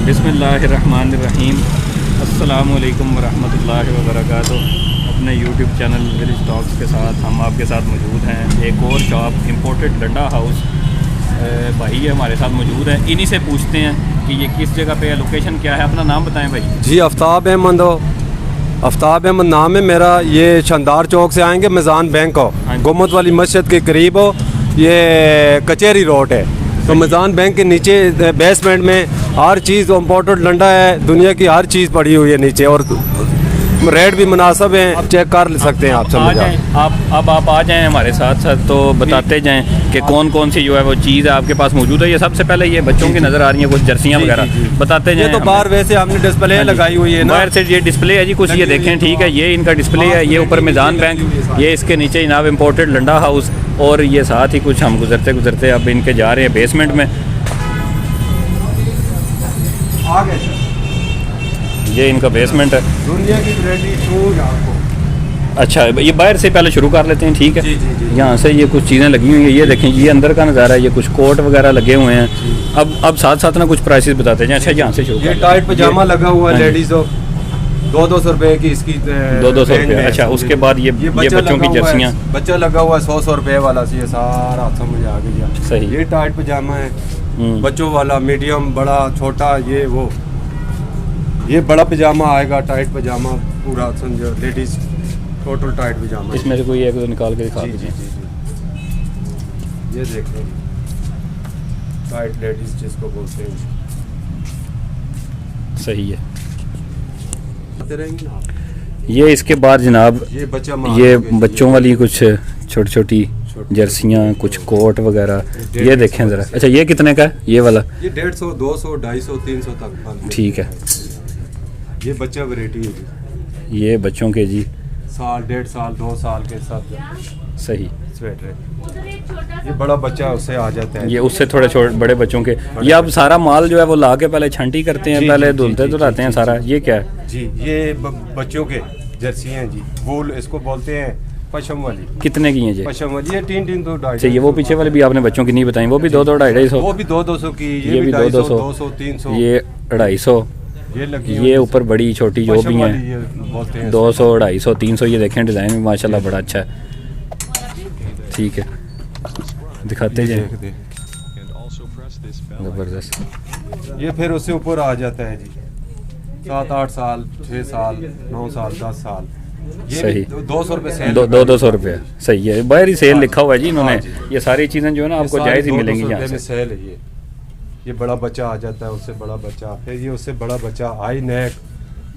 बिस्मिल्लाहिर्रहमानिर्रहीम। अस्सलामुअलैकुम वरहमतुल्लाहि वबरकातुह। अपने यूट्यूब चैनल विलेज टॉक्स के साथ हम आपके साथ मौजूद हैं। एक और शॉप इम्पोर्टेड लंडा हाउस भाई हमारे साथ मौजूद है। इन्हीं से पूछते हैं कि ये किस जगह पे है, लोकेशन क्या है। अपना नाम बताएं भाई। जी आफ्ताब अहमद हो। आफ्ताब अहमद नाम है मेरा। ये शानदार चौक से आएंगे, मिज़ान बैंक हो, गुम्मत वाली मस्जिद के करीब हो। ये कचहरी रोड है। तो मिज़ान बैंक के नीचे बेसमेंट में हर चीज़ इम्पोर्टेड लंडा है, दुनिया की हर चीज़ पड़ी हुई है नीचे, और रेट भी मुनासिब हैं। आप चेक कर सकते हैं। आप समझ जाएं। आप आ जाएं हमारे साथ साथ, तो बताते जाएं कि कौन कौन सी जो है वो चीज़ आपके पास मौजूद है। ये सबसे पहले ये बच्चों की नज़र आ रही है, कुछ जर्सियाँ वगैरह बताते जाएं। ये तो बाहर वैसे हमने डिस्प्ले लगाई हुई है ना, बाहर से ये डिस्प्ले है जी, कुछ ये देखें। ठीक है, ये इनका डिस्प्ले है। ये ऊपर मिज़ान बैंक, ये इसके नीचे जनाब इम्पोर्टेड लंडा हाउस, और ये साथ ही कुछ हम गुजरते अब इनके जा रहे हैं बेसमेंट में। ये इनका बेसमेंट है। दुनिया की वैरायटी शूज आपको। अच्छा, ये बाहर से पहले शुरू कर लेते हैं। ठीक है, यहाँ से ये कुछ चीज़ें लगी हुई हैं। ये देखें, ये अंदर का नज़ारा है। ये कुछ कोट वगैरह लगे हुए हैं। अब साथ साथ ना कुछ प्राइसेस बताते हैं। अच्छा, यहाँ से शुरू। ये टाइट पजामा लगा हुआ है लेडीज़ हो, 200 रुपये की इसकी, 200 रुपये। अच्छा, उसके बाद ये बच्चों की जर्सियाँ। बच्चा लगा हुआ है 100 रुपये वाला। ये सारा समझ आ गया। सही। ये टाइट पजामा है बच्चों वाला, मीडियम, बड़ा, छोटा। ये बड़ा पजामा आएगा, टाइट पजामा पूरा समझो, लेडीज टोटल टाइट पजामा। इसमें से कोई एक दो निकाल के दिखा दीजिए। ये देखो, टाइट लेडीज जिसको बोलते हैं। सही है। ये इसके बाद जनाब ये बच्चों वाली कुछ छोटी छोटी जर्सियाँ, कुछ कोट वगैरह। ये देखें ज़रा। अच्छा, ये कितने का है ये वाला? ये 150, 200, 250, 300 तक। ठीक है। ये बच्चा वैरायटी है। ये बच्चों के जी साल, 1.5 साल, 2 साल के सब। सही। स्वेटर है। ये बड़ा बच्चा उससे आ जाता है। ये उससे थोड़े छोटे बड़े बच्चों के। ये अब सारा माल जो है वो ला के पहले छंटी करते हैं, पहले धुलते हैं सारा। ये क्या है जी? ये बच्चों के जर्सी हैं जी। वूल इसको बोलते हैं, पशम वाली। कितने की हैं जी? पशम वाली है 300, 250। ये वो पीछे वाली भी आपने बच्चों की नहीं बताई, वो भी 200, 250। वो भी 200 की। ये भी 200, 300। ये 250। ये ऊपर बड़ी छोटी जो भी हैं 200, 250, 300। ये देखें, डिज़ाइन भी माशाल्लाह बड़ा अच्छा है। ठीक है, दिखाते जाए। ज़बरदस्त। ये फिर उससे ऊपर आ जाता है जी, 7, 8 साल, 6 साल, 9 साल, 10 साल। सही। 200 रुपये सेल। 200 रुपये। सही है। बाहर ही सेल लिखा हुआ है जी इन्होंने। ये सारी चीज़ें जो है ना आपको जायज़ ही मिलेंगी यहाँ से। सेल है ये बड़ा बच्चा आ जाता है, उससे बड़ा बच्चा, फिर ये उससे बड़ा बच्चा, हाई नेक,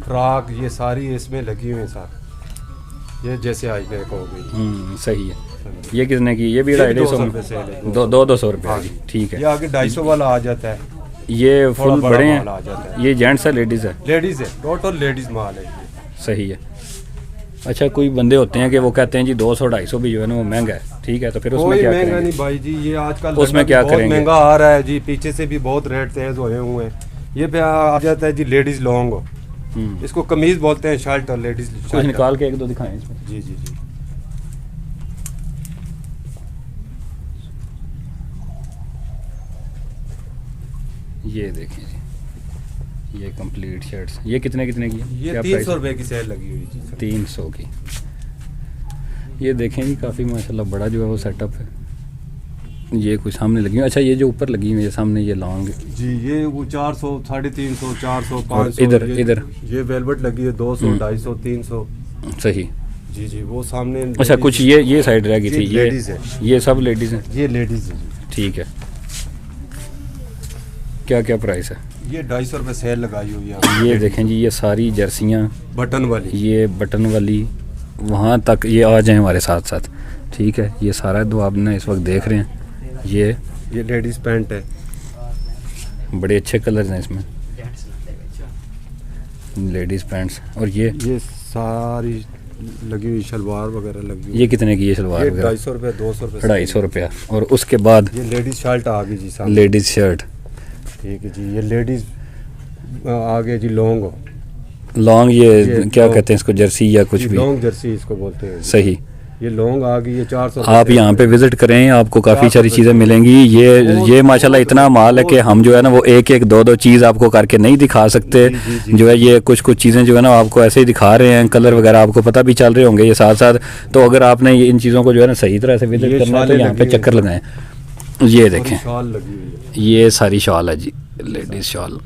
फ्रॉक, ये सारी इसमें लगी हुई है सर। ये जैसे हाई नेक हो गई। सही है। ये कितने की? ये भी 250 में 200 रुपये। ठीक है। ये आगे 250 वाला आ जाता है। ये फुल बड़े हैं। ये जेंट्स है, लेडीज़ है? लेडीज़ है, टोटल लेडीज़ माल है। सही है। अच्छा, कोई बंदे होते हैं कि वो कहते हैं जी 200, 250 भी जो है ना वो महंगा है। ठीक है, तो फिर उसमें क्या महंगा नहीं भाई जी। ये आजकल उसमें क्या करेंगे? महंगा आ रहा है जी, पीछे से भी बहुत रेट तेज हुए हुए हैं। ये पे आ जाता है जी लेडीज लॉन्ग। इसको कमीज बोलते हैं, शर्ट और लेडीज। कुछ निकाल के एक दो दिखाएं इसमें। जी जी जी। ये देखें जी, ये कंप्लीट शर्ट्स। ये कितने की है? ये 300 रुपये की सेल लगी हुई जी। 300 की। ये देखें जी, काफ़ी माशाल्लाह बड़ा जो है वो सेटअप है। ये कुछ सामने लगी हुई। अच्छा, ये जो ऊपर लगी हुई है सामने, ये लॉन्ग जी, ये वो 400, 350, 400, 500। इधर ये वेलवेट लगी है 200, 250, 300। सही। जी जी, वो सामने। अच्छा, कुछ ये साइड रह गई थी। ये सब लेडीज़ हैं? ये लेडीज़ है। ठीक है। क्या क्या प्राइस है? ये 250 रुपये सेल लगाई हुई है। ये देखें जी, ये सारी जर्सियाँ बटन वाली। ये बटन वाली वहाँ तक ये आ जाए हमारे साथ साथ। ठीक है, ये सारा दो आप ना इस वक्त देख रहे हैं। ये लेडीज़ पैंट है, बड़े अच्छे कलर हैं इसमें, लेडीज़ पैंट्स। और ये सारी लगी हुई शलवार वगैरह लगी हुई। ये कितने की है शलवार वगैरह? 250 रुपये, 200 रुपये, 250 रुपया। और उसके बाद ये लेडीज़ शर्ट आ गई जी सामने। Ladies shirt. ठीक है जी। ये लेडीज़ आगे जी लॉन्ग। ये क्या कहते हैं इसको, जर्सी या कुछ भी? लॉन्ग जर्सी इसको बोलते हैं। सही। ये लॉन्ग आ गई, ये 400। आप यहाँ पे विज़िट करें, आपको काफ़ी सारी चीज़ें मिलेंगी। ये माशाल्लाह इतना माल है कि हम जो है ना वो एक एक दो दो चीज़ आपको करके नहीं दिखा सकते। जो है ये कुछ कुछ चीज़ें जो है ना आपको ऐसे ही दिखा रहे हैं, कलर वगैरह आपको पता भी चल रहे होंगे ये साथ साथ। तो अगर आपने इन चीज़ों को जो है ना सही तरह से विज़िट करना है तो यहाँ पे चक्कर लगाएं। ये देखें, शॉल लगी हुई है, ये सारी शॉल है जी, लेडीज़ शॉल।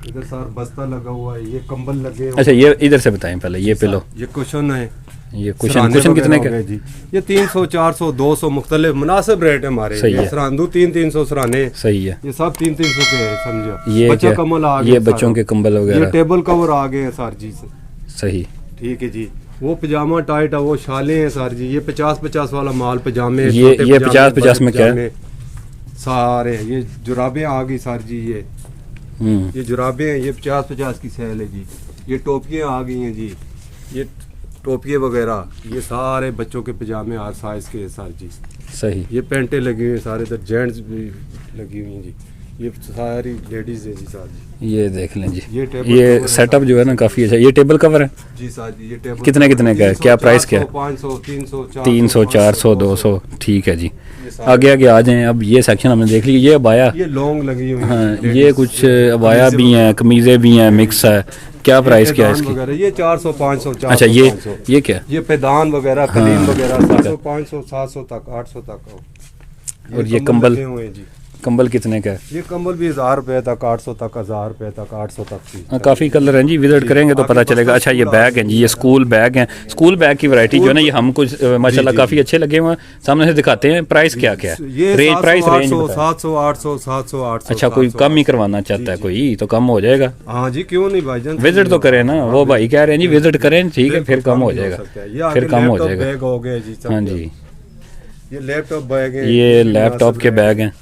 इधर सार बस्ता लगा हुआ है, ये कंबल लगे हुए अच्छा, ये इधर से बताएं पहले, ये पिलो, ये कुशन है, ये कुशन कितने का? जी ये 300 400 200 मुख्तलिफ मुनासिब रेट है हमारे। सही है। सरांदू 300 सराने, सही है। ये सब 300 के है, समझो। ये बच्चा क्या? कम्बल आ गया, ये बच्चों के कंबल ये वगैरह, टेबल कवर आ गए हैं सर जी से। सही। ठीक है जी। वो पजामा टाइट है, वो शाले हैं सर जी। ये 50-50 वाला माल पजामे, ये छोटे 50-50 बड़े में क्या है? पजामे सारे। ये जुराबें आ गई सर जी, ये जुराबें हैं, ये 50-50 की सेल है जी। ये टोपियाँ आ गई हैं जी, ये टोपियाँ वगैरह, ये सारे बच्चों के पजामे हर साइज के हैं सर जी। सही। ये पेंटें लगी हुई हैं सारे, इधर जेंट्स भी लगी हुई हैं जी। ये सारी लेडीज है जी सर जी। ये देख लें जी, ये टेबल ये कवर है सेटअप सर जो है ना काफ़ी अच्छा। ये टेबल कवर है जी सर जी। ये टेबल कितने कितने का है? क्या प्राइस क्या है? 500 300 300 400 200। ठीक है जी। आगे आगे आ जाएं। अब ये सेक्शन हमने देख लिया। ये अबाया, ये लॉन्ग लगी हुई है। हाँ, ये कुछ अबाया भी हैं, कमीज़ें भी हैं, मिक्स है। क्या प्राइस क्या है इसकी? ये 400 500 400। अच्छा, ये क्या? ये पैदान वगैरह, कलीन वगैरह 700 500 700 तक 800 तक। और ये कंबल, लगे हुए हैं जी। कंबल कितने का है? ये कंबल भी 1000 रुपए तक, 800 तक, 1000 रुपए तक, 800 तक की। काफ़ी कलर हैं जी, विजिट करेंगे तो पता चलेगा। अच्छा, ये बैग हैं जी, ये स्कूल बैग हैं। स्कूल बैग की वैरायटी जो है ना ये हम कुछ माशाल्लाह काफ़ी अच्छे लगे हुए हैं। सामने से दिखाते हैं। प्राइस क्या क्या है? ये रेंज, प्राइस रेंज 700 800 700 800। अच्छा, कोई कम ही करवाना चाहता है कोई तो कम हो जाएगा। हाँ जी, क्यों नहीं भाईजान, विजिट तो करें ना। वो भाई कह रहे हैं जी विजिट करें, ठीक है, फिर कम हो जाएगा, फिर कम हो जाएगा। बैग हो गए जी सब। हाँ जी, ये लैपटॉप बैग है, ये लैपटॉप के बैग हैं।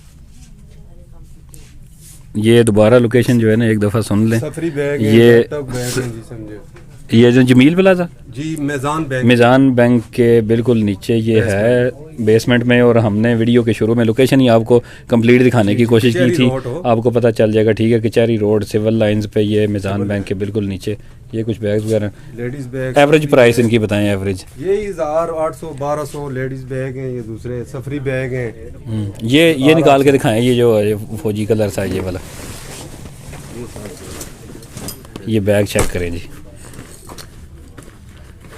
ये दोबारा लोकेशन जो है ना एक दफ़ा सुन लें। सफरी बैग है, ये लैपटॉप बैग है जी, समझे। ये जो जमील प्लाजा जी मेज़ान बैंक के बिल्कुल नीचे ये है, बेसमेंट में। और हमने वीडियो के शुरू में लोकेशन ही आपको कंप्लीट दिखाने की कोशिश की थी, आपको पता चल जाएगा। ठीक है, कचहरी रोड सिविल लाइंस पे ये मेज़ान बैंक के बिल्कुल नीचे। ये कुछ बैग्स वगैरह, लेडीज बैग। एवरेज प्राइस इनकी बताएं। एवरेज ये 1800 1200 लेडीज बैग हैं। ये दूसरे सफरी बैग हैं। ये निकाल के दिखाएं। ये जो फौजी कलर सा ये वाला, ये बैग चेक करें जी।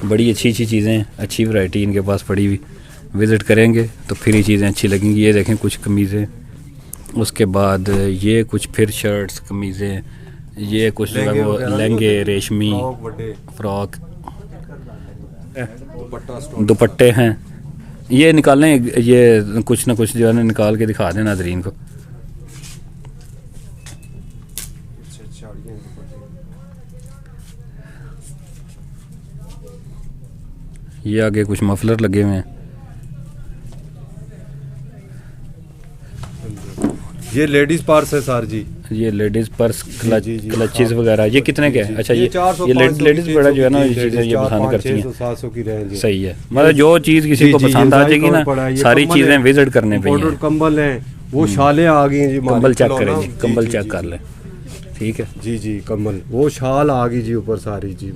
बड़ी अच्छी अच्छी चीज़ें हैं, अच्छी वैरायटी इनके पास पड़ी हुई। विज़िट करेंगे तो फिर ये चीज़ें अच्छी लगेंगी। ये देखें कुछ कमीज़ें, उसके बाद ये कुछ फिर शर्ट्स कमीज़ें, ये कुछ जो है वो लहंगे रेशमी फ्रॉक, दुपट्टे हैं। ये निकालें, ये कुछ ना कुछ जो है ना निकाल के दिखा दें नाज़रीन को। ये आगे कुछ मफलर लगे हुए हैं। ये लेडीज पर्स है सर जी। ये लेडीज पर्स, जी, क्लचेस वगैरह, ये कितने के हैं? अच्छा, ये लेडीज बड़ा जो है ना ये चीज़ें ये पसंद करती हैं। 700 की रेंज है। सही है, मतलब जो चीज़ किसी को पसंद आ जाएगी ना, सारी चीज़ें विजिट करने पे हैं। कंबल हैं, वो शालें आ गई हैं जी। कंबल चेक करें जी, कंबल चेक कर लें। ठीक है जी कंबल, वो शाल आ गई जी ऊपर सारी जी।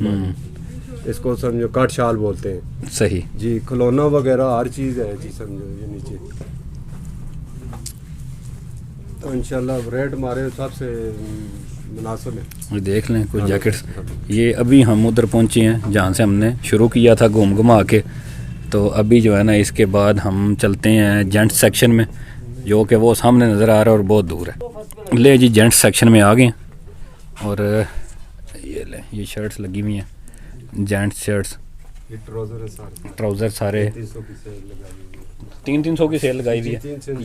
इसको समझो कट शाल बोलते हैं। सही जी, खिलौना वगैरह हर चीज़ है जी, समझो। ये नीचे तो इंशाल्लाह रेट हमारे हिसाब से मुनासिब है। देख लें कुछ जैकेट्स। ये अभी हम उधर पहुंचे हैं जहाँ से हमने शुरू किया था घूम घुमा के। तो अभी जो है ना इसके बाद हम चलते हैं जेंट्स सेक्शन में, जो कि वो सामने नज़र आ रहा है और बहुत दूर है। ले जी, जेंट्स सेक्शन में आ गए और ये ले, ये शर्ट्स लगी हुई हैं, जेंट्स शर्ट्स। ये ट्राउज़र सारे 300 की सेल लगाई हुई है।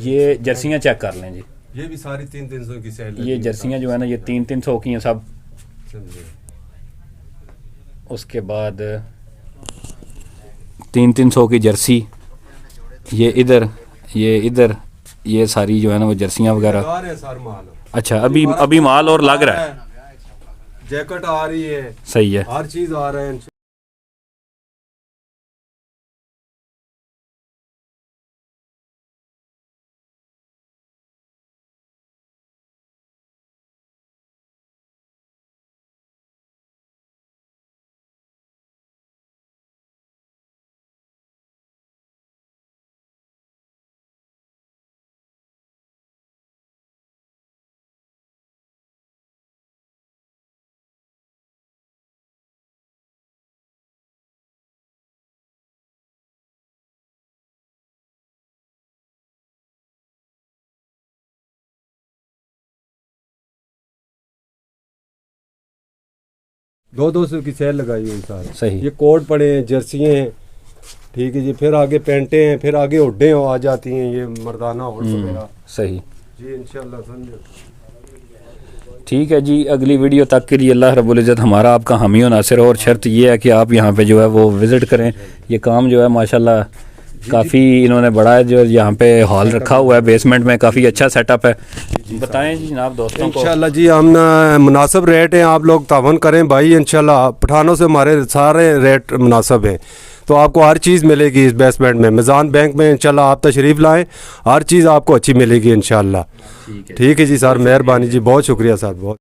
ये जर्सियाँ चेक कर लें जी, ये भी सारी 300 की सेल। ये जर्सियाँ जो है ना ये 300 की हैं सब। उसके बाद 300 की जर्सी, ये इधर, ये सारी जो है ना वो जर्सियाँ वगैरह। अच्छा, अभी माल और लग रहा है। जैकेट आ रही है, सही है, हर चीज़ आ रहा है। 200 की सेल लगाई हुई सर। सही। ये कोट पड़े हैं, जर्सियाँ हैं, ठीक है जी। फिर आगे पैंटें हैं, फिर आगे हुड्डें आ जाती हैं, ये मर्दाना हुड वगैरह। सही जी इंशाल्लाह समझो। ठीक है जी, अगली वीडियो तक के लिए अल्लाह रब्बुल इज़्ज़त हमारा आपका हामी और नासिर हो, और शर्त ये है कि आप यहाँ पे जो है वो विज़िट करें। ये काम जो है माशाल्लाह काफ़ी इन्होंने बड़ा है, जो यहाँ पे हॉल रखा हुआ है बेसमेंट में, काफ़ी अच्छा सेटअप है। बताएं जी जनाब दोस्तों को। इंशाल्लाह जी हम मुनासिब रेट हैं, आप लोग तावन करें भाई। इंशाल्लाह पठानों से हमारे सारे रेट मुनासिब हैं, तो आपको हर चीज़ मिलेगी इस बेसमेंट में। मिज़ान बैंक में इंशाल्लाह आप तशरीफ़ लाएं, हर चीज़ आपको अच्छी मिलेगी इंशाल्लाह। ठीक है जी सर, मेहरबानी जी, बहुत शुक्रिया सर, बहुत।